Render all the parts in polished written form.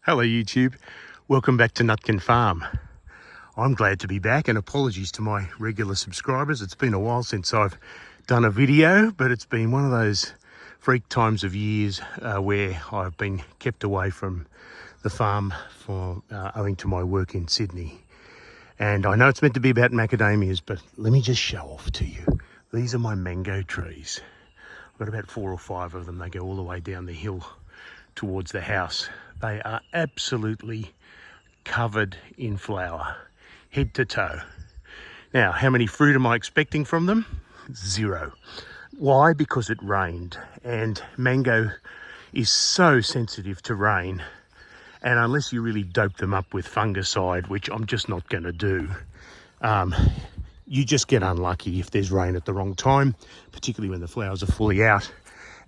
Hello YouTube, welcome back to Nutkin Farm. I'm glad to be back and apologies to my regular subscribers. It's been a while since I've done a video, but it's been one of those freak times of years where I've been kept away from the farm for owing to my work in Sydney. And I know it's meant to be about macadamias, but let me just show off to you. These are my mango trees. I've got about 4 or 5 of them. They go all the way down the hill towards the house. They are absolutely covered in flower, head to toe. Now, how many fruit am I expecting from them? 0. Why? Because it rained, and mango is so sensitive to rain, and unless you really dope them up with fungicide, which I'm just not going to do, you just get unlucky if there's rain at the wrong time, particularly when the flowers are fully out,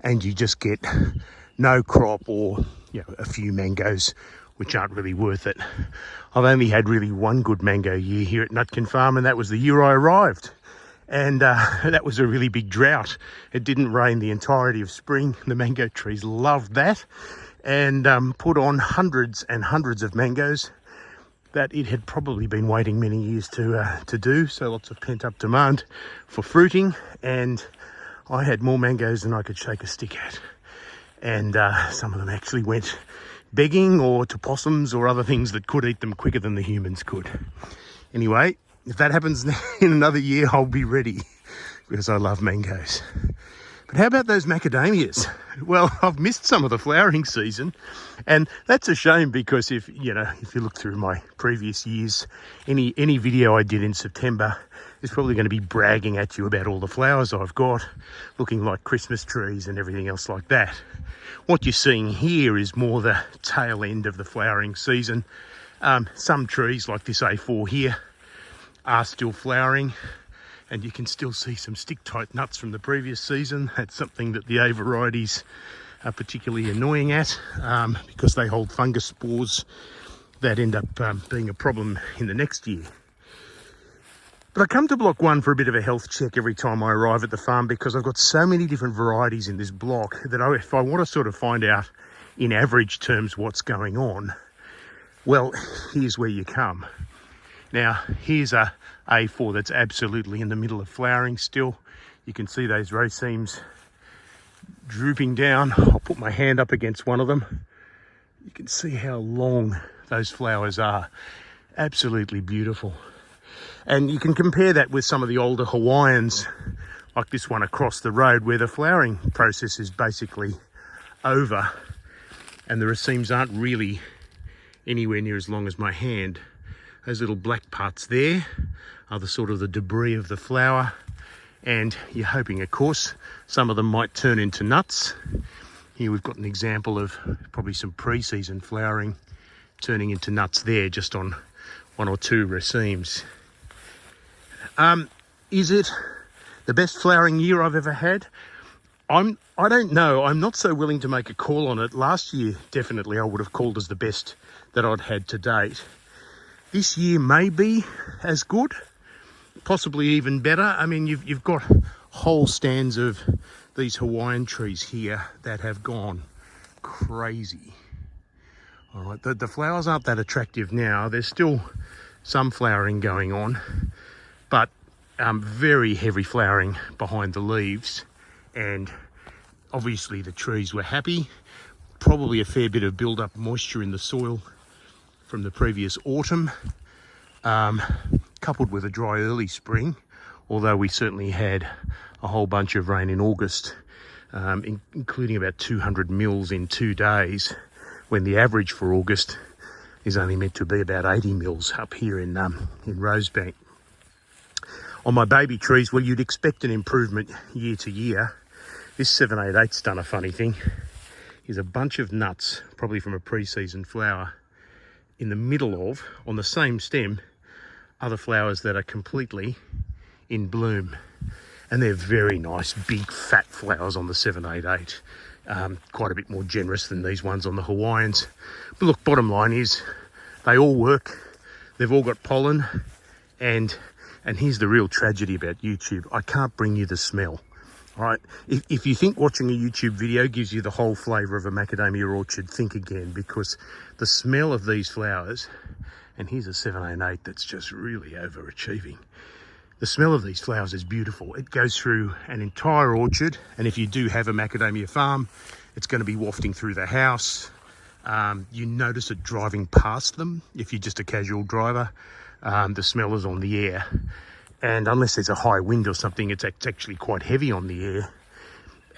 and you just get no crop, or a few mangoes which aren't really worth it. I've only had really one good mango year here at Nutkin Farm, and that was the year I arrived, and that was a really big drought. It didn't rain the entirety of spring. The mango trees loved that, and put on hundreds and hundreds of mangoes that it had probably been waiting many years to do. So lots of pent-up demand for fruiting, and I had more mangoes than I could shake a stick at. And some of them actually went begging, or to possums or other things that could eat them quicker than the humans could. Anyway, if that happens in another year, I'll be ready, because I love mangoes. But how about those macadamias? Well, I've missed some of the flowering season, and that's a shame, because if you look through my previous years, any video I did in September is probably going to be bragging at you about all the flowers I've got, looking like Christmas trees and everything else like that. What you're seeing here is more the tail end of the flowering season. Some trees, like this A4 here, are still flowering, and you can still see some stick-tight nuts from the previous season. That's something that the A varieties are particularly annoying at, because they hold fungus spores that end up being a problem in the next year. But I come to block 1 for a bit of a health check every time I arrive at the farm, because I've got so many different varieties in this block that if I want to sort of find out in average terms what's going on, well, here's where you come. Now, here's a A4 that's absolutely in the middle of flowering still. You can see those racemes drooping down. I'll put my hand up against one of them. You can see how long those flowers are. Absolutely beautiful. And you can compare that with some of the older Hawaiians, like this one across the road, where the flowering process is basically over, and the racemes aren't really anywhere near as long as my hand. Those little black parts there are the sort of the debris of the flower, and you're hoping, of course, some of them might turn into nuts. Here we've got an example of probably some pre-season flowering turning into nuts there, just on 1 or 2 racemes. Is it the best flowering year I've ever had? I don't know. I'm not so willing to make a call on it. Last year, definitely, I would have called as the best that I'd had to date. This year may be as good, possibly even better. I mean, you've got whole stands of these Hawaiian trees here that have gone crazy. All right, the flowers aren't that attractive now. There's still some flowering going on, but very heavy flowering behind the leaves, and obviously the trees were happy. Probably a fair bit of build-up moisture in the soil from the previous autumn, coupled with a dry early spring, although we certainly had a whole bunch of rain in August, including about 200 mils in 2 days, when the average for August is only meant to be about 80 mils up here in Rosebank. On my baby trees, well, you'd expect an improvement year to year. This 788's done a funny thing. Here's a bunch of nuts, probably from a pre-season flower, in the middle of, on the same stem, other flowers that are completely in bloom. And they're very nice, big, fat flowers on the 788. Quite a bit more generous than these ones on the Hawaiians. But look, bottom line is, they all work. They've all got pollen, and here's the real tragedy about YouTube. I can't bring you the smell. right? If you think watching a YouTube video gives you the whole flavour of a macadamia orchard, think again, because the smell of these flowers, and here's a 708 that's just really overachieving. The smell of these flowers is beautiful. It goes through an entire orchard, and if you do have a macadamia farm, it's going to be wafting through the house. You notice it driving past them. If you're just a casual driver, the smell is on the air. And unless there's a high wind or something, it's actually quite heavy on the air.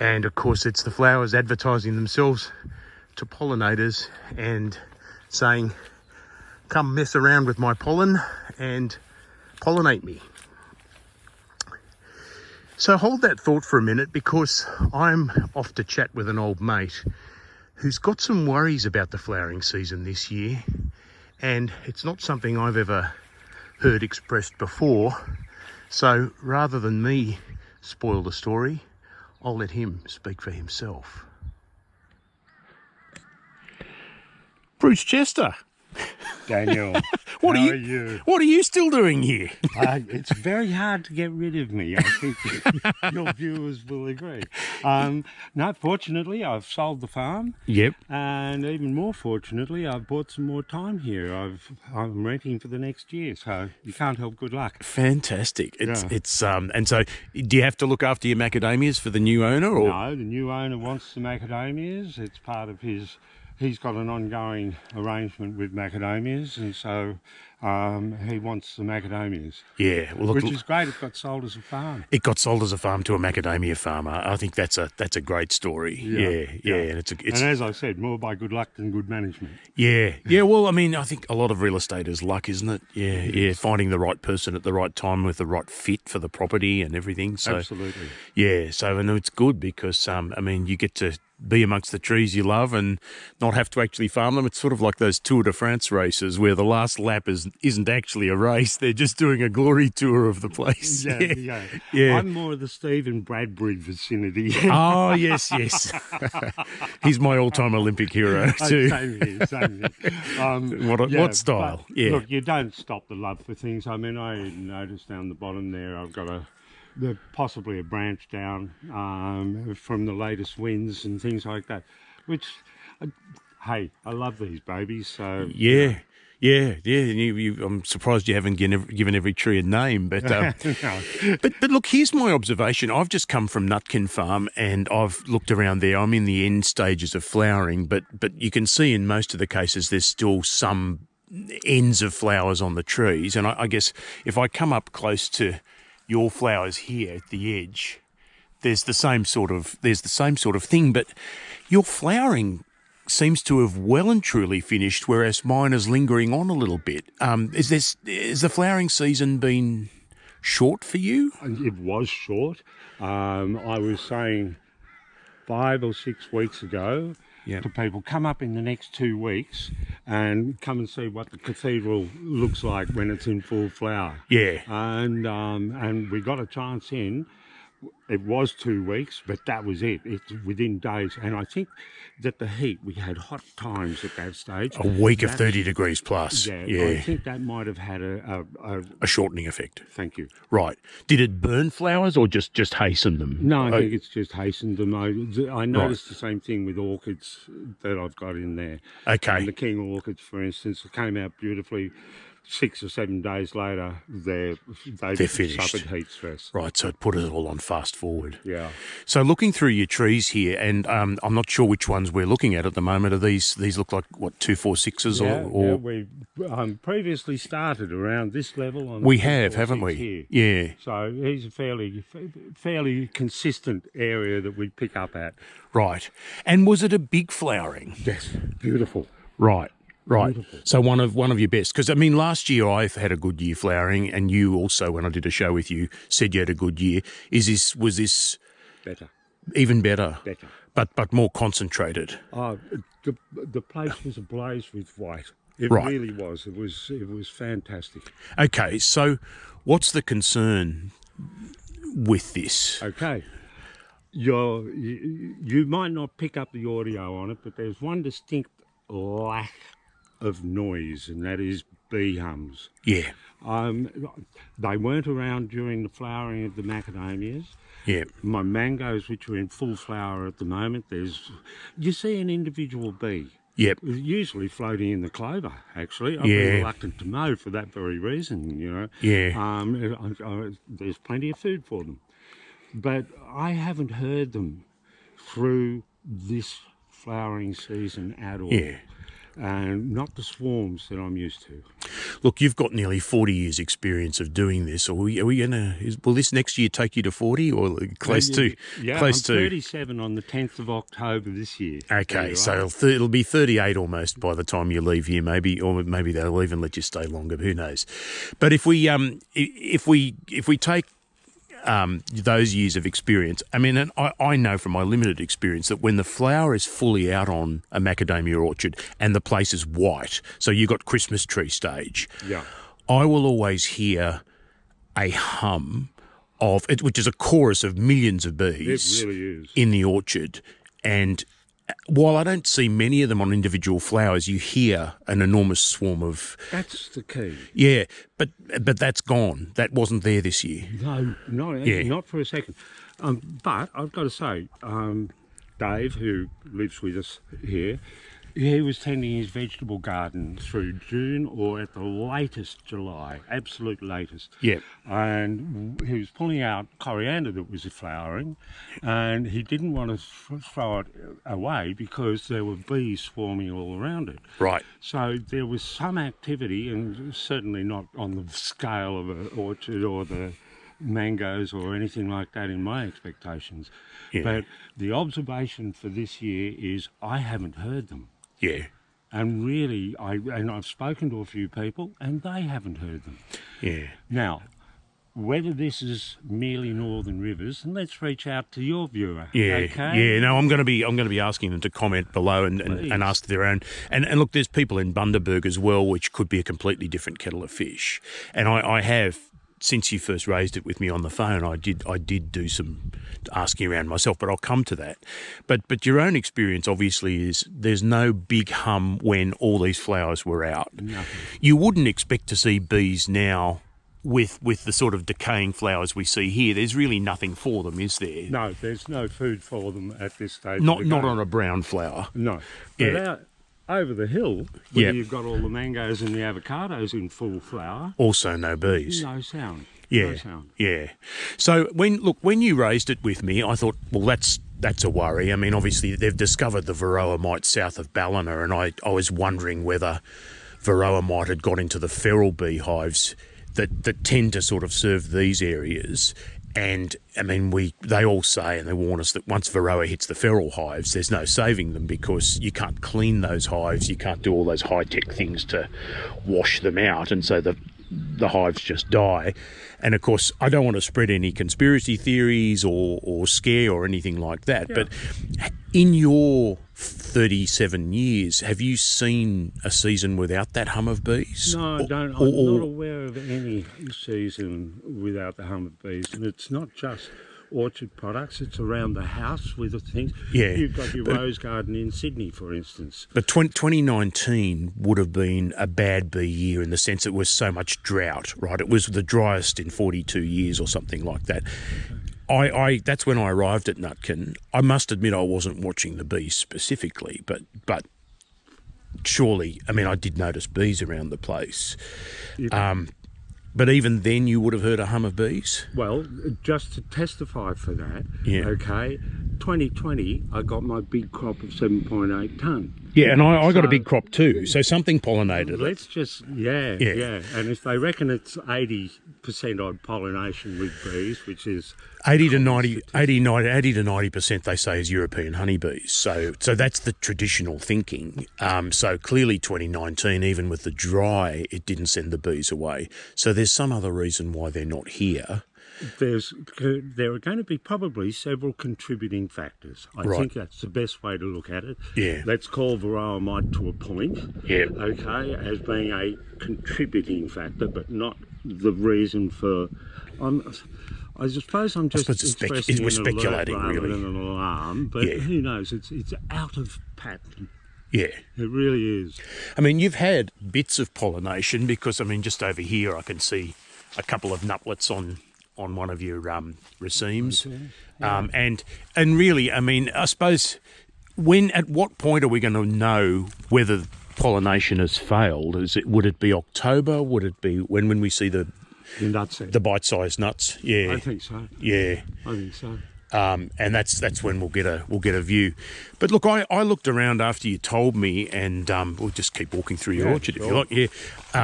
And of course, it's the flowers advertising themselves to pollinators and saying, come mess around with my pollen and pollinate me. So hold that thought for a minute, because I'm off to chat with an old mate who's got some worries about the flowering season this year. And it's not something I've ever heard expressed before. So rather than me spoil the story, I'll let him speak for himself. Bruce Chester. Daniel, What how are are you? What are you still doing here? It's very hard to get rid of me. I think your viewers will agree. No, fortunately, I've sold the farm. Yep. And even more fortunately, I've bought some more time here. I'm renting for the next year, so you can't help good luck. Fantastic. And so do you have to look after your macadamias for the new owner, or? No, the new owner wants the macadamias. It's part of his... He's got an ongoing arrangement with macadamias, and so he wants the macadamias. Yeah, well, look, which is great. It got sold as a farm. It got sold as a farm to a macadamia farmer. I think that's a great story. Yeah. And it's and as I said, more by good luck than good management. Yeah. Well, I mean, I think a lot of real estate is luck, isn't it? Yeah. Finding the right person at the right time with the right fit for the property and everything. So, absolutely. Yeah. So, and it's good because I mean, you get to be amongst the trees you love and not have to actually farm them. It's sort of like those Tour de France races where the last lap isn't actually a race. They're just doing a glory tour of the place. Yeah. I'm more of the Stephen Bradbury vicinity. Oh, yes. He's my all-time Olympic hero too. Same here. What style? Look, you don't stop the love for things. I mean, I noticed down the bottom there, I've got possibly a branch down from the latest winds and things like that, which, hey, I love these babies. So yeah. I'm surprised you haven't given every tree a name, but but look, here's my observation. I've just come from Nutkin Farm and I've looked around there. I'm in the end stages of flowering, but you can see in most of the cases there's still some ends of flowers on the trees, and I guess if I come up close to your flowers here at the edge, there's the same sort of thing, but your flowering seems to have well and truly finished, whereas mine is lingering on a little bit. Has the flowering season been short for you? It was short. I was saying 5 or 6 weeks ago to people, come up in the next 2 weeks and come and see what the cathedral looks like when it's in full flower. Yeah. And we got a chance in. It was 2 weeks, but that was it. It's within days. And I think that the heat, we had hot times at that stage. A week of 30 degrees plus. Yeah. I think that might have had a shortening effect. Thank you. Right. Did it burn flowers or just hasten them? No, I think it's just hastened them. I noticed the same thing with orchids that I've got in there. Okay. And the king orchids, for instance, came out beautifully. 6 or 7 days later, they're finished. Suffered heat stress. Right, so it put it all on fast forward. Yeah. So looking through your trees here, and I'm not sure which ones we're looking at the moment. Are these look like what 246s or? Yeah, we previously started around this level. On we have, haven't we? Here. Yeah. So it's a fairly consistent area that we pick up at. Right. And was it a big flowering? Yes. Beautiful. Right. Beautiful. So one of your best, because I mean last year I've had a good year flowering, and you also, when I did a show with you, said you had a good year. Was this better? Even better. Better. But more concentrated. The place was ablaze with white. It really was. It was fantastic. Okay, so what's the concern with this? Okay. You might not pick up the audio on it, but there's one distinct lack of noise, and that is bee hums. Yeah. They weren't around during the flowering of the macadamias. Yeah. My mangoes, which are in full flower at the moment, you see an individual bee. Yep. Usually floating in the clover, actually. I've Yeah. been reluctant to mow for that very reason, you know. Yeah. There's plenty of food for them. But I haven't heard them through this flowering season at all. Yeah. And not the swarms that I'm used to. Look, you've got nearly 40 years' experience of doing this. Will this next year take you to 40 or close to? Yeah, close I'm to 37 on the 10th of October this year. Okay, so it'll be 38 almost by the time you leave here, or maybe they'll even let you stay longer. Who knows? But if we take those years of experience, I mean, and I know from my limited experience that when the flower is fully out on a macadamia orchard and the place is white, so you've got Christmas tree stage, Yeah. I will always hear a hum of it, which is a chorus of millions of bees. It really is. In the orchard. And while I don't see many of them on individual flowers, you hear an enormous swarm of... That's the key. Yeah, but that's gone. That wasn't there this year. No, Yeah. not for a second. But I've got to say, Dave, who lives with us here, he was tending his vegetable garden through June or at the latest July, absolute latest. Yeah. And he was pulling out coriander that was flowering, and he didn't want to throw it away because there were bees swarming all around it. Right. So there was some activity, and certainly not on the scale of an orchard or the mangoes or anything like that in my expectations. Yeah. But the observation for this year is I haven't heard them. Yeah. And really, I've spoken to a few people and they haven't heard them. Yeah. Now, whether this is merely Northern Rivers, and let's reach out to your viewer. Yeah, okay? yeah. No, I'm going to be asking them to comment below and ask their own. And look, there's people in Bundaberg as well, which could be a completely different kettle of fish. And I have, since you first raised it with me on the phone, I did do some asking around myself, but I'll come to that. But your own experience obviously is there's no big hum when all these flowers were out. Nothing. You wouldn't expect to see bees now with the sort of decaying flowers we see here. There's really nothing for them, is there? No, there's no food for them at this stage. Not on a brown flower. No. Yeah. But out over the hill, where you've got all the mangoes and the avocados in full flower, Also no bees. no sound. Yeah, No sound. yeah. So when you raised it with me, I thought, well, that's a worry. I mean, obviously they've discovered the varroa mite south of Ballina, and I was wondering whether varroa mite had got into the feral beehives that tend to sort of serve these areas. And I mean, they all say, and they warn us, that once varroa hits the feral hives, there's no saving them because you can't clean those hives, you can't do all those high-tech things to wash them out, and so the hives just die. And of course, I don't want to spread any conspiracy theories or scare or anything like that, but in your 37 years, have you seen a season without that hum of bees? No, I don't. I'm not aware of any season without the hum of bees, and it's not just orchard products, it's around the house with the things. Yeah, You've got your rose garden in Sydney, for instance. But 2019 would have been a bad bee year in the sense it was so much drought, right? It was the driest in 42 years or something like that. That's when I arrived at Nutkin. I must admit I wasn't watching the bees specifically, but surely, I mean, I did notice bees around the place. But even then you would have heard a hum of bees? Well, just to testify for that, Yeah. okay, 2020 I got my big crop of 7.8 tonne. Yeah, and I got a big crop too, so something pollinated it. Let's just, yeah. And if they reckon it's 80% odd pollination with bees, which is 80 to 90% they say is European honeybees. So that's the traditional thinking. So clearly 2019, even with the dry, it didn't send the bees away. So there's some other reason why they're not here. there are going to be probably several contributing factors. I think that's the best way to look at it. Yeah. Let's call varroa mite to a point. Yeah. Okay, as being a contributing factor, but not the reason for. I suppose I'm just expressing we're speculating, an alert rather really. than an alarm. But who knows? It's out of pattern. Yeah. It really is. I mean, you've had bits of pollination because, I mean, just over here I can see a couple of nutlets on one of your racemes. Yeah. And really, I mean, I suppose at what point are we going to know whether pollination has failed? Would it be October? Would it be when we see the bite-sized nuts? Yeah. I think so. Yeah. I think so. And that's when we'll get a view. But look, I looked around after you told me, and we'll just keep walking through your orchard if you like. Yeah,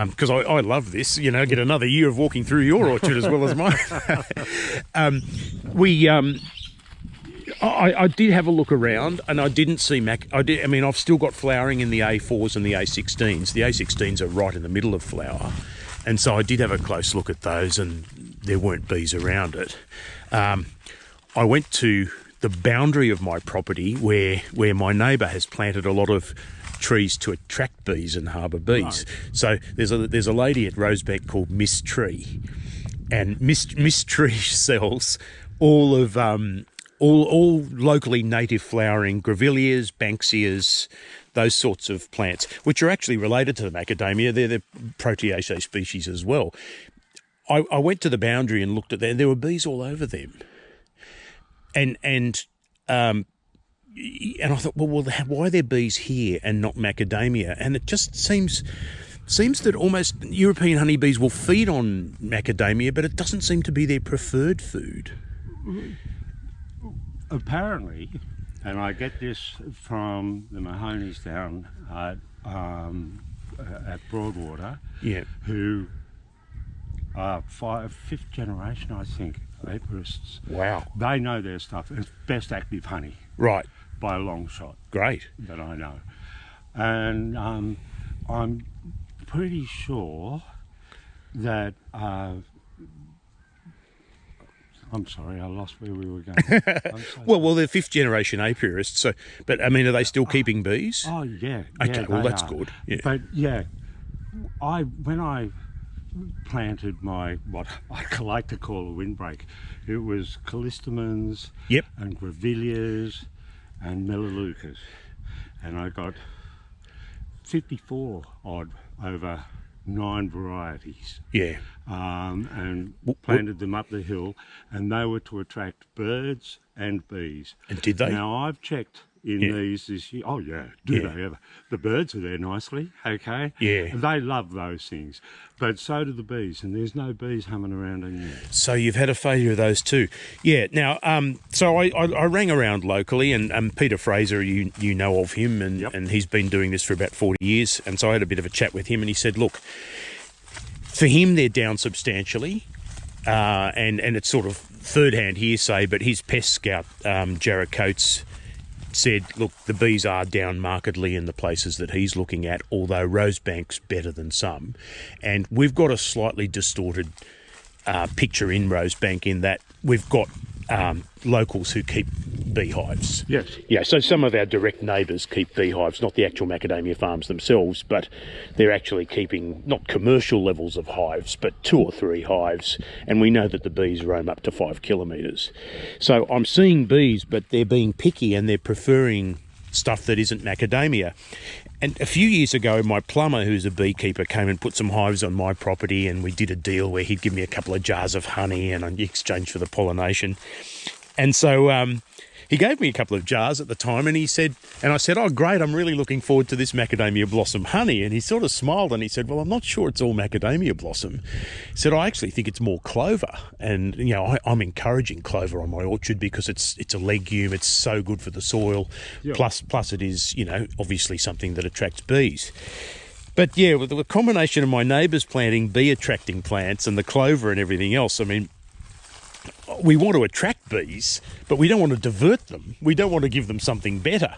because I love this. You know, get another year of walking through your orchard as well as mine. I did have a look around, and I didn't see I mean, I've still got flowering in the A4s and the A16s. The A16s are right in the middle of flower, and so I did have a close look at those, and there weren't bees around it. I went to the boundary of my property where my neighbour has planted a lot of trees to attract bees and harbour bees. Right. So there's a lady at Rosebank called Miss Tree, and Miss Tree sells all of all locally native flowering grevilleas, banksias, those sorts of plants, which are actually related to the macadamia. They're the Proteaceae species as well. I went to the boundary and looked at them. There were bees all over them. And I thought, well, why are there bees here and not macadamia? And it just seems that almost European honeybees will feed on macadamia, but it doesn't seem to be their preferred food. Apparently, and I get this from the Mahoneys down at Broadwater, who are fifth generation, I think, aperists. Wow. They know their stuff. It's best active honey. Right. By a long shot. Great. That I know. And I'm pretty sure that... I'm sorry, I lost where we were going. Well, they're fifth generation apiarists. So, but I mean, are they still keeping bees? Oh yeah. Okay, well that's good. Yeah. But yeah, when I planted what I like to call a windbreak, it was callistemons, and grevilleas, and melaleucas, and I got 54 odd over 9 varieties. Yeah. And planted them up the hill, and they were to attract birds and bees. And did they? Now I've checked in these this year. Oh yeah, do they ever? The birds are there nicely, okay? Yeah. They love those things, but so do the bees, and there's no bees humming around anymore. So you've had a failure of those too. Yeah. Now, so I rang around locally, and Peter Fraser, you know of him, and he's been doing this for about 40 years, and so I had a bit of a chat with him, and he said, look, for him they're down substantially, and it's sort of third-hand hearsay, but his pest scout, Jared Coates, said, look, the bees are down markedly in the places that he's looking at, although Rosebank's better than some. And we've got a slightly distorted picture in Rosebank in that we've got locals who keep beehives. Yes. Yeah, so some of our direct neighbours keep beehives, not the actual macadamia farms themselves, but they're actually keeping not commercial levels of hives, but 2 or 3 hives, and we know that the bees roam up to 5 kilometres. So I'm seeing bees, but they're being picky and they're preferring stuff that isn't macadamia. And a few years ago, my plumber, who's a beekeeper, came and put some hives on my property, and we did a deal where he'd give me a couple of jars of honey and in exchange for the pollination. And so he gave me a couple of jars at the time, and I said, oh, great, I'm really looking forward to this macadamia blossom honey. And he sort of smiled and he said, well, I'm not sure it's all macadamia blossom. He said, I actually think it's more clover. And, you know, I'm encouraging clover on my orchard because it's a legume, it's so good for the soil. Yep. Plus it is, you know, obviously something that attracts bees. But yeah, with the combination of my neighbours planting bee-attracting plants and the clover and everything else, I mean, we want to attract bees, but we don't want to divert them. We don't want to give them something better.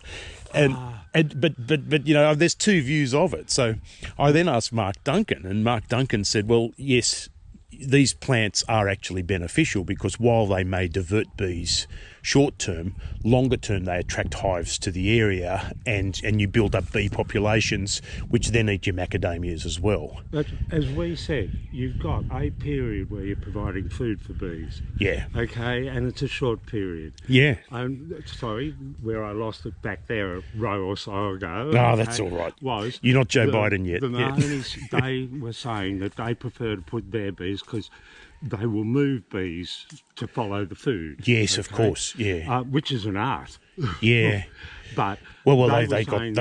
But you know, there's 2 views of it. So I then asked Mark Duncan, and Mark Duncan said, well, yes, these plants are actually beneficial because while they may divert bees short term. Longer term, they attract hives to the area, and you build up bee populations, which then eat your macadamias as well. But as we said, you've got a period where you're providing food for bees. Yeah. Okay, and it's a short period. Yeah. I'm sorry, where I lost it back there a row or so ago. No, that's all right. Was you're not Joe Biden yet. The Mahonis, they were saying that they prefer to put their bees because they will move bees to follow the food. Yes, of course. Yeah. Which is an art. Yeah. But they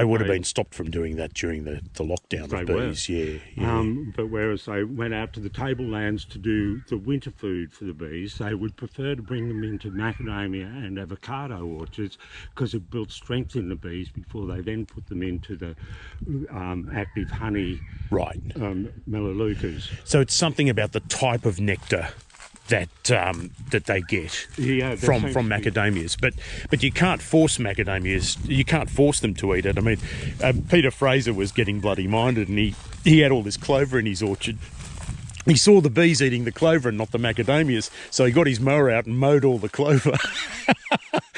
would have been stopped from doing that during the lockdown of bees. Yeah. But whereas they went out to the tablelands to do the winter food for the bees, they would prefer to bring them into macadamia and avocado orchards because it built strength in the bees before they then put them into the active honey, right? Melaleucas. So it's something about the type of nectar that they get from macadamias, but you can't force macadamias. You can't force them to eat it. I mean, Peter Fraser was getting bloody minded, and he had all this clover in his orchard. He saw the bees eating the clover and not the macadamias, so he got his mower out and mowed all the clover.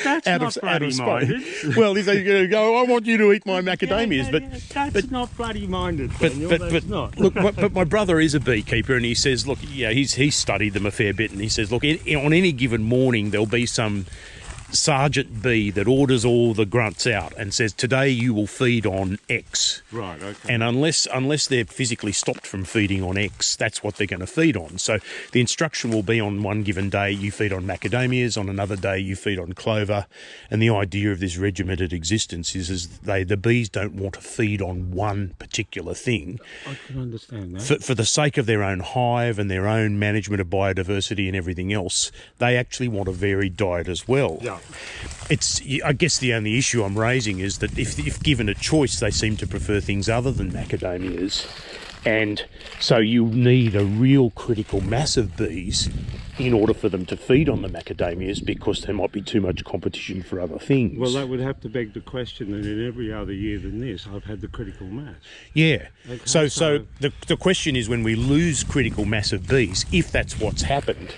That's not bloody minded. Well, he's going to go, I want you to eat my macadamias, that's not bloody minded, Daniel. That's not. Look, but my brother is a beekeeper, and he says, look, he's studied them a fair bit, and he says, look, on any given morning there'll be some sergeant bee that orders all the grunts out and says, today you will feed on X. Right, okay. And unless they're physically stopped from feeding on X, that's what they're going to feed on. So the instruction will be on one given day you feed on macadamias, on another day you feed on clover. And the idea of this regimented existence is the bees don't want to feed on one particular thing. I can understand that. For the sake of their own hive and their own management of biodiversity and everything else, they actually want a varied diet as well. Yeah. I guess the only issue I'm raising is that if given a choice, they seem to prefer things other than macadamias. And so you need a real critical mass of bees in order for them to feed on the macadamias, because there might be too much competition for other things. Well, that would have to beg the question that in every other year than this, I've had the critical mass. Yeah. Okay, so the question is, when we lose critical mass of bees, if that's what's happened,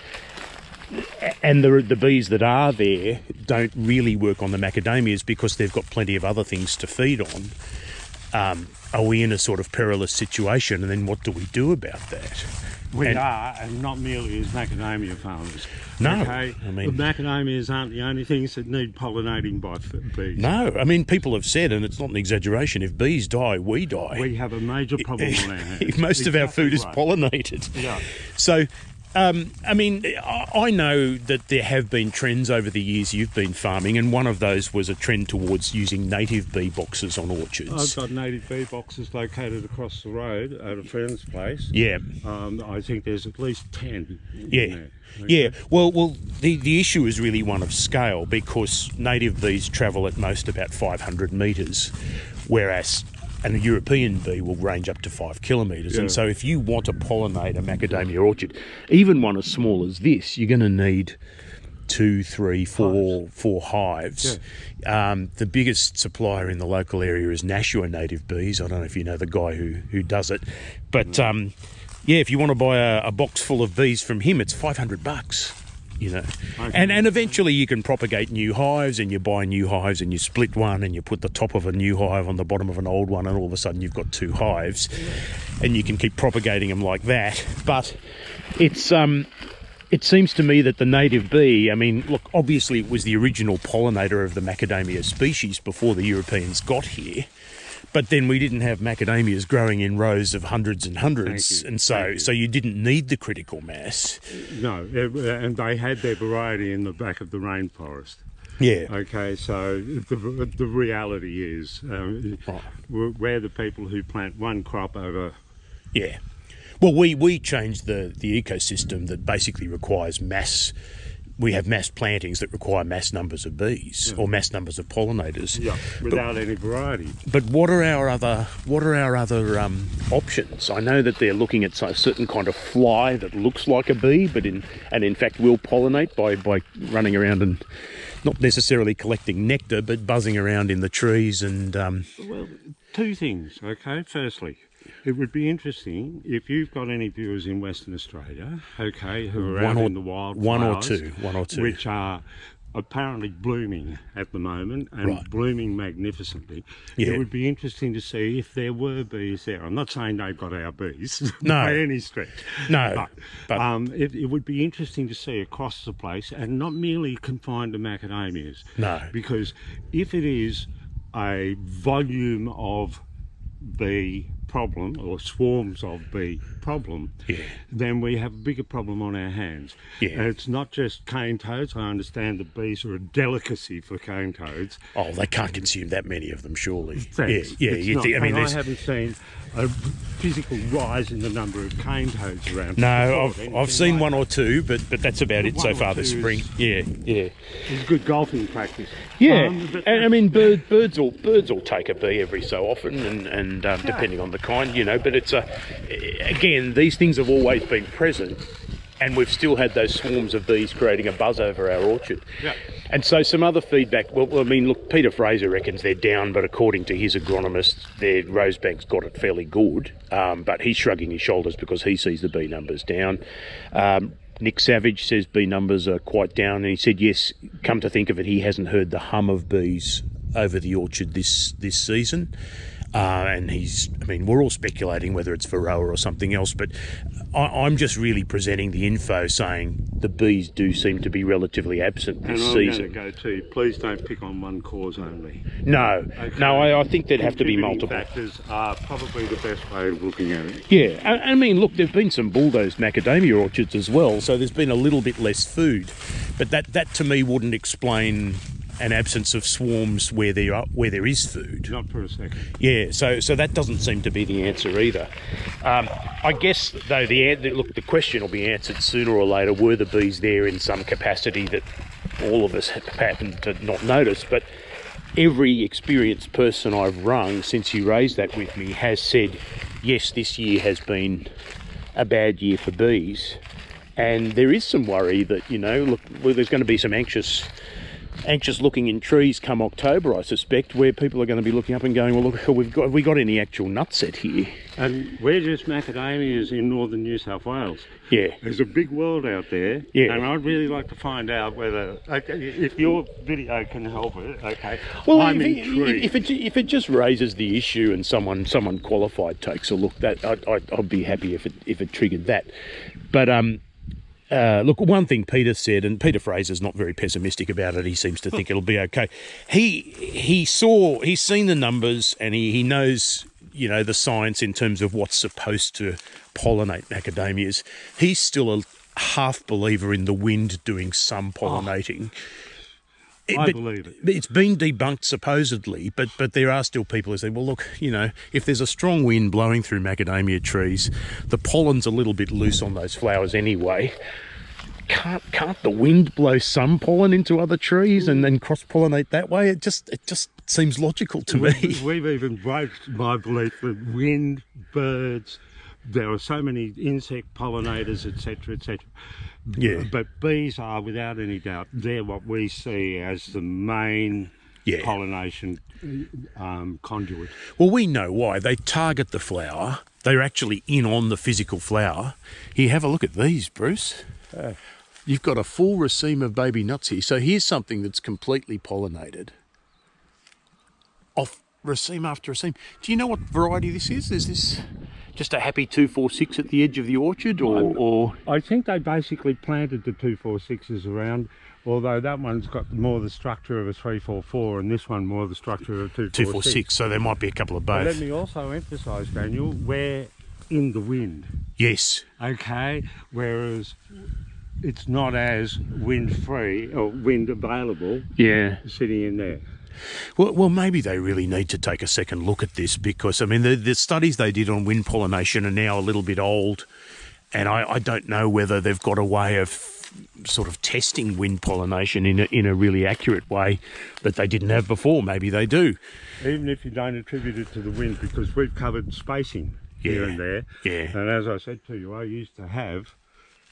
and the bees that are there don't really work on the macadamias because they've got plenty of other things to feed on, are we in a sort of perilous situation? And then what do we do about that? We are, and not merely as macadamia farmers. No, okay? I mean, the macadamias aren't the only things that need pollinating by bees. No, I mean, people have said, and it's not an exaggeration, if bees die, we die. We have a major problem on our hands. Most of our food is pollinated. Yeah. So, I mean, I know that there have been trends over the years you've been farming, and one of those was a trend towards using native bee boxes on orchards. I've got native bee boxes located across the road at a friend's place. Yeah. I think there's at least 10 in Yeah. there. Okay. Yeah, well, the issue is really one of scale, because native bees travel at most about 500 metres, whereas a European bee will range up to 5 kilometres. Yeah. And so if you want to pollinate a macadamia orchard, even one as small as this, you're going to need 2, 3, 4 hives. Yeah. The biggest supplier in the local area is Nashua Native Bees. I don't know if you know the guy who does it, but yeah, if you want to buy a box full of bees from him, it's $500. You know, and eventually you can propagate new hives, and you buy new hives and you split one and you put the top of a new hive on the bottom of an old one, and all of a sudden you've got 2 hives, and you can keep propagating them like that. But it's it seems to me that the native bee, I mean, look, obviously it was the original pollinator of the macadamia species before the Europeans got here. But then we didn't have macadamias growing in rows of hundreds and hundreds, and so you didn't need the critical mass. No, and they had their variety in the back of the rainforest. Yeah. Okay, so the reality is we're the people who plant one crop over. Yeah. Well, we changed the ecosystem that basically requires mass. We have mass plantings that require mass numbers of bees, or mass numbers of pollinators. Yeah, without any variety. But what are our other options? I know that they're looking at a certain kind of fly that looks like a bee, but in fact will pollinate by running around and not necessarily collecting nectar, but buzzing around in the trees and. Well, 2 things. Okay, firstly, it would be interesting if you've got any viewers in Western Australia, okay, who are out in the wild one or flowers, two, which are apparently blooming at the moment and Right. blooming magnificently. Yeah. It would be interesting to see if there were bees there. I'm not saying they've got our bees No. by any stretch. No, but It would be interesting to see across the place and not merely confined to macadamias. No. Because if it is a volume of bee problem or swarms of bee problem, Yeah. then we have a bigger problem on our hands. Yeah. And it's not just cane toads. I understand that bees are a delicacy for cane toads. oh, they can't consume that many of them, surely. Thanks. Yeah, It's you not, think, I mean, and there's... haven't seen a physical rise in the number of cane toads around. No, before. I've seen one or two, but that's about it One so or far this two spring. Yeah. It's good golfing practice. Yeah, But- and I mean, birds will take a bee every so often, and depending on the kind, you know. But it's again, these things have always been present, and we've still had those swarms of bees creating a buzz over our orchard. Yeah. And so some other feedback. Well, I mean, look, Peter Fraser reckons they're down, but according to his agronomist, their Rosebank's got it fairly good. But he's shrugging his shoulders because he sees the bee numbers down. Nick Savage says bee numbers are quite down, and he said, yes, come to think of it, he hasn't heard the hum of bees over the orchard this season. And we're all speculating whether it's Varroa or something else, but I'm just really presenting the info saying the bees do seem to be relatively absent this and I'm season. going to go too. Please don't pick on one cause only. No, Okay. no, I think there'd have to be Contributing multiple. factors are probably the best way of looking at it. Yeah, I mean, look, there've been some bulldozed macadamia orchards as well, so there's been a little bit less food, but that to me wouldn't explain an absence of swarms where there is food. Not for a second. Yeah, so that doesn't seem to be the answer either. I guess though the question will be answered sooner or later. Were the bees there in some capacity that all of us happened to not notice? But every experienced person I've rung since you raised that with me has said, yes, this year has been a bad year for bees, and there is some worry that there's going to be some anxious looking in trees come October, I suspect, where people are going to be looking up and going, well, look, have we got any actual nutset here? And we're just macadamias in northern New South Wales. Yeah. There's a big world out there. Yeah. And I'd really like to find out whether, if your video can help it, okay. Well, I'm intrigued. if it just raises the issue and someone qualified takes a look, that I'd be happy if it triggered that. But look, one thing Peter said, and Peter Fraser's not very pessimistic about it. He seems to think it'll be okay. He's seen the numbers, and he knows the science in terms of what's supposed to pollinate macadamias. He's still a half believer in the wind doing some pollinating. I believe it. It's been debunked supposedly, but there are still people who say, well, look, if there's a strong wind blowing through macadamia trees, the pollen's a little bit loose on those flowers anyway. Can't the wind blow some pollen into other trees and then cross-pollinate that way? It just seems logical to me. We've even broached my belief that wind, birds, there are so many insect pollinators, etc., etc. Yeah. But bees are, without any doubt, they're what we see as the main pollination conduit. Well, we know why. They target the flower. They're actually in on the physical flower. Here, have a look at these, Bruce. You've got a full raceme of baby nuts here. So here's something that's completely pollinated. Off raceme after raceme. Do you know what variety this is? Is this just a happy 246 at the edge of the orchard, or? I think they basically planted the 246s around, although that one's got more the structure of a 344 and this one more the structure of a 246. So there might be a couple of both. But let me also emphasise, Daniel, we're in the wind. Yes. Okay, whereas it's not as wind-free or wind available sitting in there. Well, maybe they really need to take a second look at this, because, I mean, the studies they did on wind pollination are now a little bit old, and I don't know whether they've got a way of sort of testing wind pollination in a really accurate way that they didn't have before. Maybe they do. Even if you don't attribute it to the wind, because we've covered spacing here and there. Yeah. And as I said to you, I used to have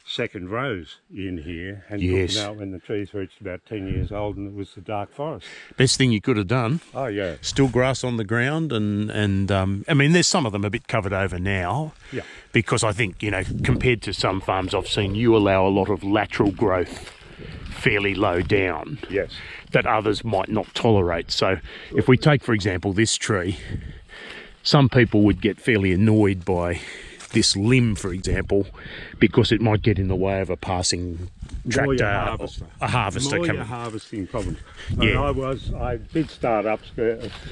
second rows in here and Yes. took them out when the trees reached about 10 years old and it was the dark forest. Best thing you could have done. Oh yeah. Still grass on the ground, and I mean, there's some of them a bit covered over now. Yeah. Because I think, compared to some farms I've seen, you allow a lot of lateral growth fairly low down. Yes. That others might not tolerate. So if we take, for example, this tree, some people would get fairly annoyed by this limb, for example, because it might get in the way of a passing tractor, a harvester More coming. your harvesting problems. Yeah. I did start up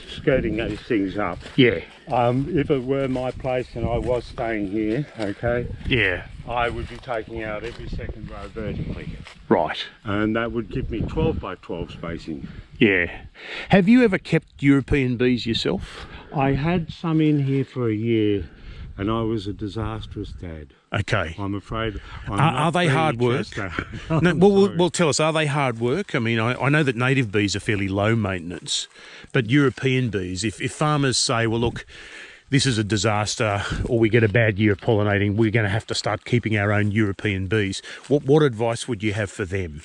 skirting those things up. Yeah. If it were my place and I was staying here, okay, Yeah. I would be taking out every second row vertically, Right. and that would give me 12 by 12 spacing. Yeah. Have you ever kept European bees yourself? I had some in here for a year, and I was a disastrous dad. Okay. I'm afraid. Are they hard work? No, well, tell us, are they hard work? I mean, I know that native bees are fairly low maintenance, but European bees, if farmers say, well, look, this is a disaster, or we get a bad year of pollinating, we're going to have to start keeping our own European bees, what advice would you have for them?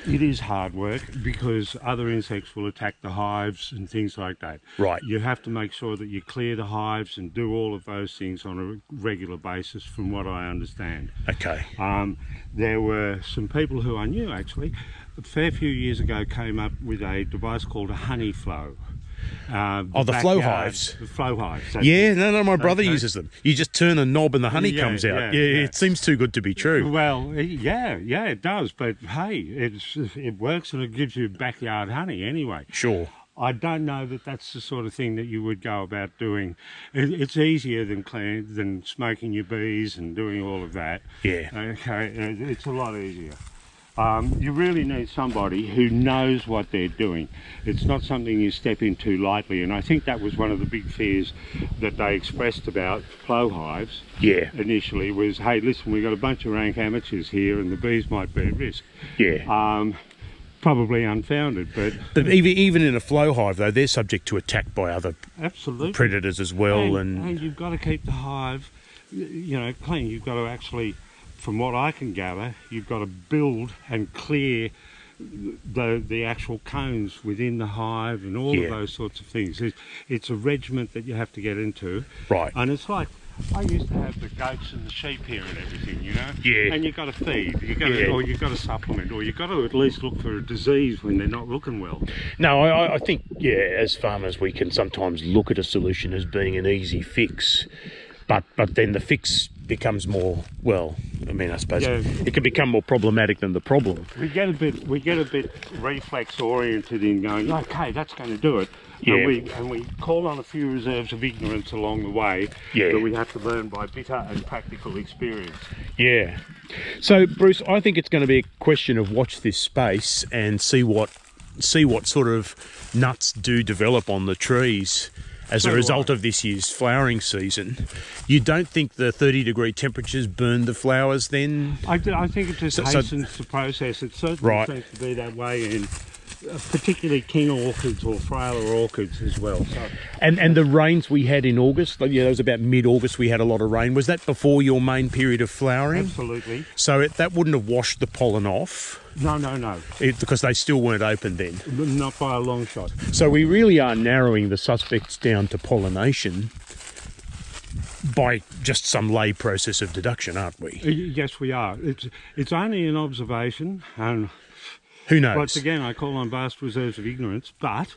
It is hard work because other insects will attack the hives and things like that. Right. You have to make sure that you clear the hives and do all of those things on a regular basis, from what I understand. Okay. There were some people who I knew actually a fair few years ago came up with a device called a honey flow. The flow hives. The flow hives. Yeah, no, my brother uses them. You just turn a knob and the honey comes out. Yeah, it seems too good to be true. Well, yeah, it does. But hey, it works and it gives you backyard honey anyway. Sure. I don't know that that's the sort of thing that you would go about doing. It's easier than smoking your bees and doing all of that. Yeah. Okay, it's a lot easier. You really need somebody who knows what they're doing. It's not something you step into lightly, and I think that was one of the big fears that they expressed about flow hives. Yeah. Initially was, hey, listen, we've got a bunch of rank amateurs here and the bees might be at risk. Yeah. Probably unfounded, but even in a flow hive, though, they're subject to attack by other absolutely predators as well. And you've got to keep the hive, clean. You've got to actually, from what I can gather, you've got to build and clear the actual cones within the hive and all of those sorts of things. It's a regiment that you have to get into. Right. And it's like, I used to have the goats and the sheep here and everything, Yeah. And you've got to feed, or you've got to supplement, or you've got to at least look for a disease when they're not looking well. No, I think, as farmers, we can sometimes look at a solution as being an easy fix, but then the fix becomes more, I suppose it can become more problematic than the problem. We get a bit reflex oriented in going, okay, that's going to do it. Yeah. And we call on a few reserves of ignorance along the way that we have to learn by bitter and practical experience. Yeah. So, Bruce, I think it's going to be a question of watch this space and see what sort of nuts do develop on the trees as a result of this year's flowering season. You don't think the 30-degree temperatures burned the flowers then? I think it just hastens the process. It certainly seems to be that way in particularly king orchids or frailer orchids as well. So, and the rains we had in August, that was about mid-August we had a lot of rain. Was that before your main period of flowering? Absolutely. So that wouldn't have washed the pollen off? No. Because they still weren't open then? Not by a long shot. So we really are narrowing the suspects down to pollination by just some lay process of deduction, aren't we? Yes, we are. It's only an observation, and who knows? Once again, I call on vast reserves of ignorance, but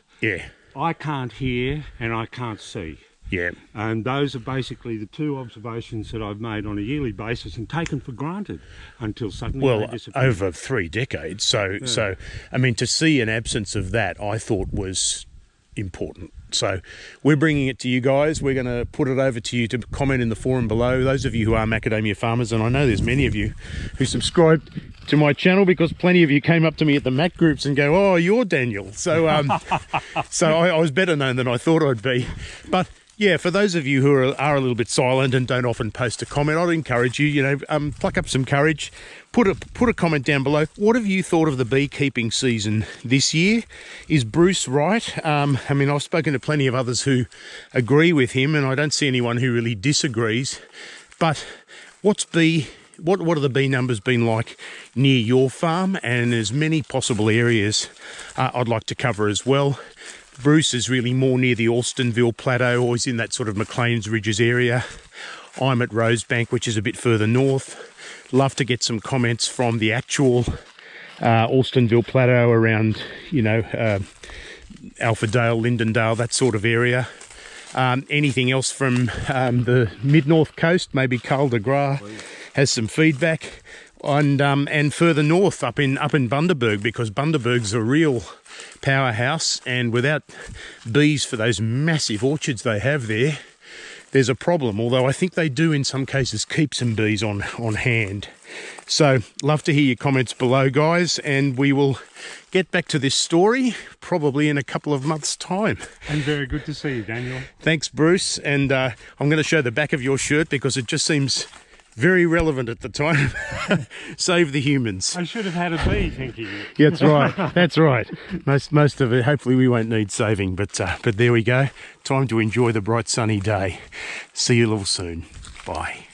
I can't hear and I can't see. Yeah. And those are basically the two observations that I've made on a yearly basis and taken for granted until suddenly they disappear. Over 3 decades. So, I mean, to see an absence of that, I thought was important. So we're bringing it to you guys. We're going to put it over to you to comment in the forum below. Those of you who are macadamia farmers, and I know there's many of you who subscribed to my channel because plenty of you came up to me at the Mac groups and go, oh, you're Daniel. So, I was better known than I thought I'd be. But yeah, for those of you who are a little bit silent and don't often post a comment, I'd encourage you, pluck up some courage, put a comment down below. What have you thought of the beekeeping season this year? Is Bruce right? I mean, I've spoken to plenty of others who agree with him, and I don't see anyone who really disagrees. But what are the bee numbers been like near your farm, and as many possible areas I'd like to cover as well. Bruce is really more near the Alstonville Plateau, or he's in that sort of McLean's Ridges area. I'm at Rosebank, which is a bit further north. love to get some comments from the actual Alstonville Plateau around, you know, Alphadale, Lindendale, that sort of area. Anything else from the mid-north coast, maybe Carl de Gras has some feedback. And further north up in Bundaberg, because Bundaberg's a real powerhouse, and without bees for those massive orchards they have there, there's a problem. Although I think they do in some cases keep some bees on hand. So love to hear your comments below, guys, and we will get back to this story probably in a couple of months' time. And very good to see you, Daniel. Thanks, Bruce. And I'm going to show the back of your shirt because it just seems very relevant at the time. Save the humans. I should have had a bee, thinking. Yeah, that's right. That's right. Most of it, hopefully we won't need saving, but there we go. Time to enjoy the bright sunny day. See you all soon. Bye.